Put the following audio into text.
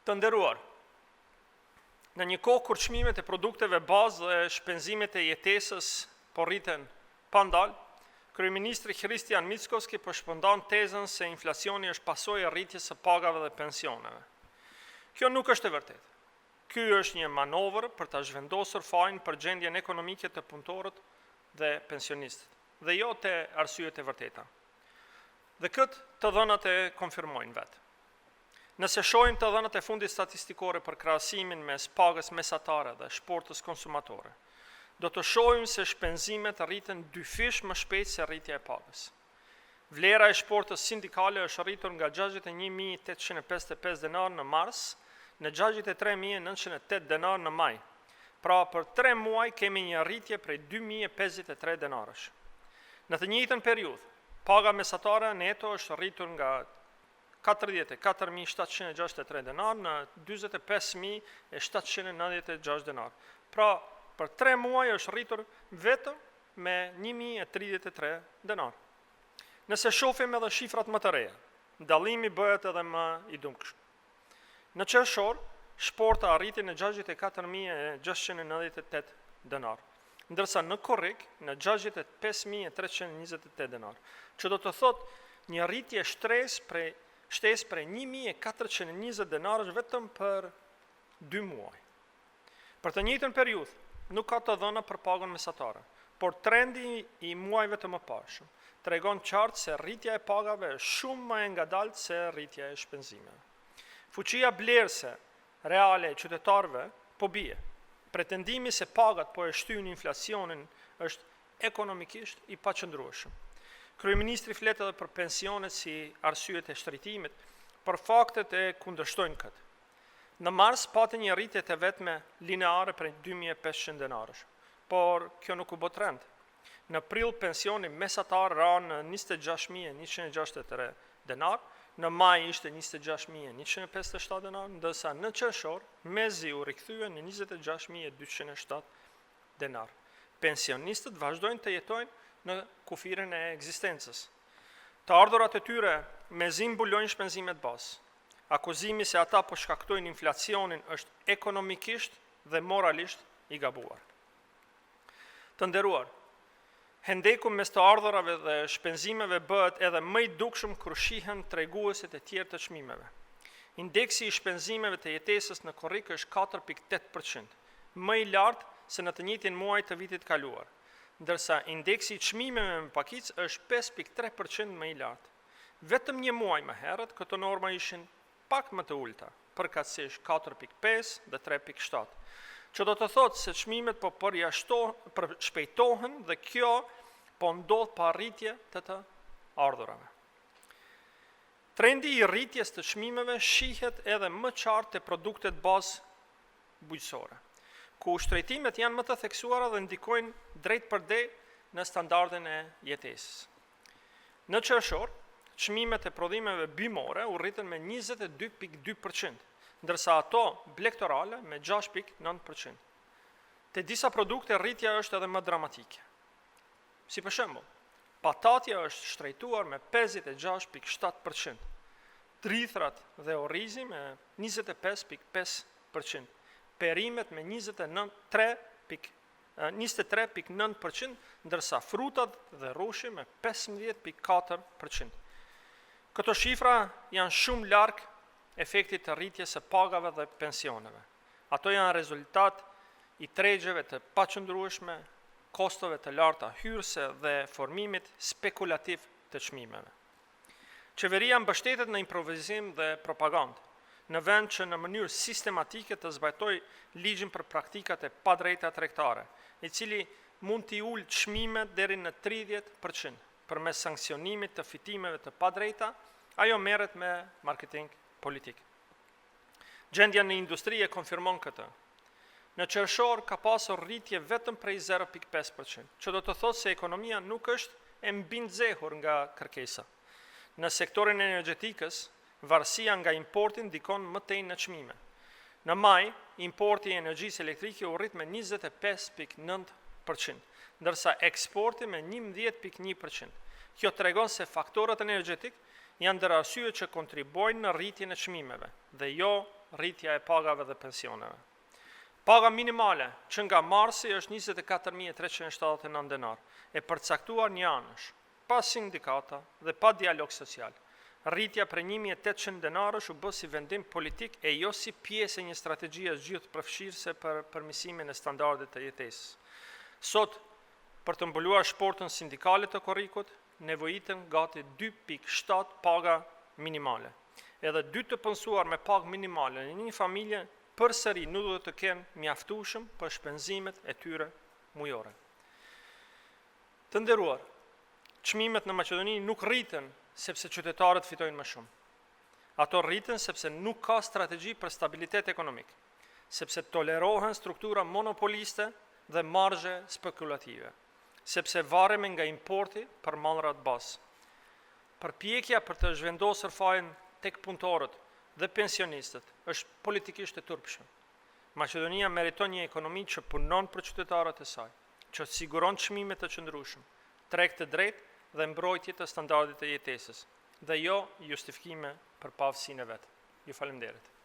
Të nderuar, në një kohë kur çmimet e produkteve bazë dhe shpenzimet e jetesës po rriten pa ndalë, Kryeministri Hristijan Mickoski po shpërndan tezën se inflacioni është pasojë e rritjes së pagave dhe pensioneve. Kjo nuk është e vërtetë. Ky është një manovër për ta zhvendosur fajin për gjendjen ekonomike të punëtorët dhe pensionistët, dhe jo te arsyet e vërteta. Dhe këtë të dhënat e konfirmojnë vetë. Nëse shohim të dhënat e fundit statistikore për krahasimin mes pagës mesatare dhe shportës konsumatore, do të shohim se shpenzimet rriten dyfish më shpejt se rritja e pagës. Vlera e shportës sindikale është rritur nga 61.855 denar në mars në 63.908 denar në maj. Pra për 3 muaj kemi një rritje prej 2.053 denarësh. Në të njëjtën periudhë, paga mesatare neto është rritur nga 44.763 denar në 45.796 denar. Pra, për 3 muaj është rritur vetëm me 1.033 denar. Nëse shohim edhe shifrat më të reja, dallimi bëhet edhe më i dumkshëm. Në qershor, shporta arriti në 64.698 denar, ndërsa në korrik në 65.328 denar, që do të thotë një rritje shtesë prej 1.420 denarësh vetëm për 2 muaj. Për të njëjtën periudhë, nuk ka të dhëna për pagën mesatare, por trendi i muajve të mëparshëm tregon qartë se rritja e pagave është shumë më e ngadaltë se rritja e shpenzimeve. Fuqia blerëse reale e qytetarëve po bie. Pretendimi se pagat po e shtyjnë inflacionin është ekonomikisht i paqëndrueshëm. Kryeministri flet edhe për pensionet si arsyet e shtrejtimit, por faktet e kundërshtojnë këtë. Në mars pati një rritje të vetme lineare për 2.500 denarësh, por kjo nuk u bë trend. Në prill pensioni mesatar ra në 26.163 denar, në maj ishte 26.157 denar, ndërsa në qershor mezi u rikthye në 26.207 denar. Pensionistët vazhdojnë të jetojnë në kufirin e ekzistencës. Të ardhurat e tyre mezi mbulojnë shpenzimet bazë. Akuzimi se ata po shkaktojnë inflacionin është ekonomikisht dhe moralisht i gabuar. Të nderuar, hendeku mes të ardhurave dhe shpenzimeve bëhet edhe më i dukshëm kur shihen treguesit e tjerë të çmimeve. Indeksi i shpenzimeve të jetesës në korrik është 4.8%, më i lartë se në të njëjtin muaj të vitit kaluar, ndërsa indeksi i çmimeve me pakicë është 5.3% më i lartë. Vetëm një muaj më herët këto norma ishin pak më të ulta, përkatësisht 4.5 dhe 3.7, që do të thotë se çmimet po shpejtohen dhe kjo po ndodh pa rritje të ardhurave. Trendi i rritjes të çmimeve shihet edhe më qartë te produktet bazë bujqësore, ku shtrejtimet janë më të theksuara dhe ndikojnë drejt për drejt në standardin e jetesës. Në qershor, çmimet e prodhimeve bimore u rritën me 22.2%, ndërsa ato blektorale me 6.9%. Te disa produkte rritja është edhe më dramatike. Si për shembull, patatja është shtrejtuar me 56.7%, trithrat dhe orrizi me 25.5%, perimet me 23.9%, ndërsa frutat dhe rrushi me 15.4%. Këto shifra janë shumë larg efektit të rritjes së pagave dhe pensioneve. Ato janë rezultat i tregjeve të paqëndrueshme, kostove të larta hyrëse dhe formimit spekulativ të çmimeve. Qeveria mbështetet në improvizim dhe propagandë, në vend që në mënyrë sistematike të zbajtojë ligjin për praktikat e padrejta tregtare, i cili mund t'i ulë çmimet deri në 30%. Përmes sanksionimit të fitimeve të padrejta, ajo merret me marketing politik. Gjendja në industri e konfirmon këtë. Në qershor ka pasur rritje vetëm prej 0.5%, që do të thotë se ekonomia nuk është e mbindzehur nga kërkesa. Në sektorin e energjetikës, varësia nga importi ndikon më tej në çmime. Në maj, importi i energjisë elektrike u rrit me 25.9%, ndërsa eksporti me 11.1%. Kjo tregon se faktorët energjetik janë ndër arsyet që kontribuojnë në rritjen e çmimeve dhe jo rritja e pagave dhe pensioneve. Paga minimale që nga marsi është 24.379 denar, e përcaktuar një anësh, pa sindikata dhe pa dialog social. Rritja për 1.800 denarësh u bë si vendim politik e jo si pjesë e një strategjie gjithë përfshirëse për përmirësimin e standardit të jetesës. Sot, për të mbuluar shportën sindikale të korrikut, nevojiten gati 2.7 paga minimale. Edhe 2 të punësuar me pagë minimale në një familje përsëri nuk do të kenë mjaftueshëm për shpenzimet e tyre mujore. Të nderuar, çmimet në Maqedoni nuk rriten sepse qytetarët fitojnë më shumë. Ato rriten sepse nuk ka strategji për stabilitet ekonomik, sepse tolerohen struktura monopoliste dhe marzhe spekulative, sepse varemi nga importi për mallrat bazë. Përpjekja për të zhvendosur fajin tek punëtorët dhe pensionistët është politikisht e turpshme. Maqedonia meriton një ekonomi që punon për qytetarët e saj, që siguron çmime të qëndrueshëm, treg të drejtë dhe mbrojtje të standardit të jetesës, dhe jo justifikime për pavësinë e vet. Ju falenderoj.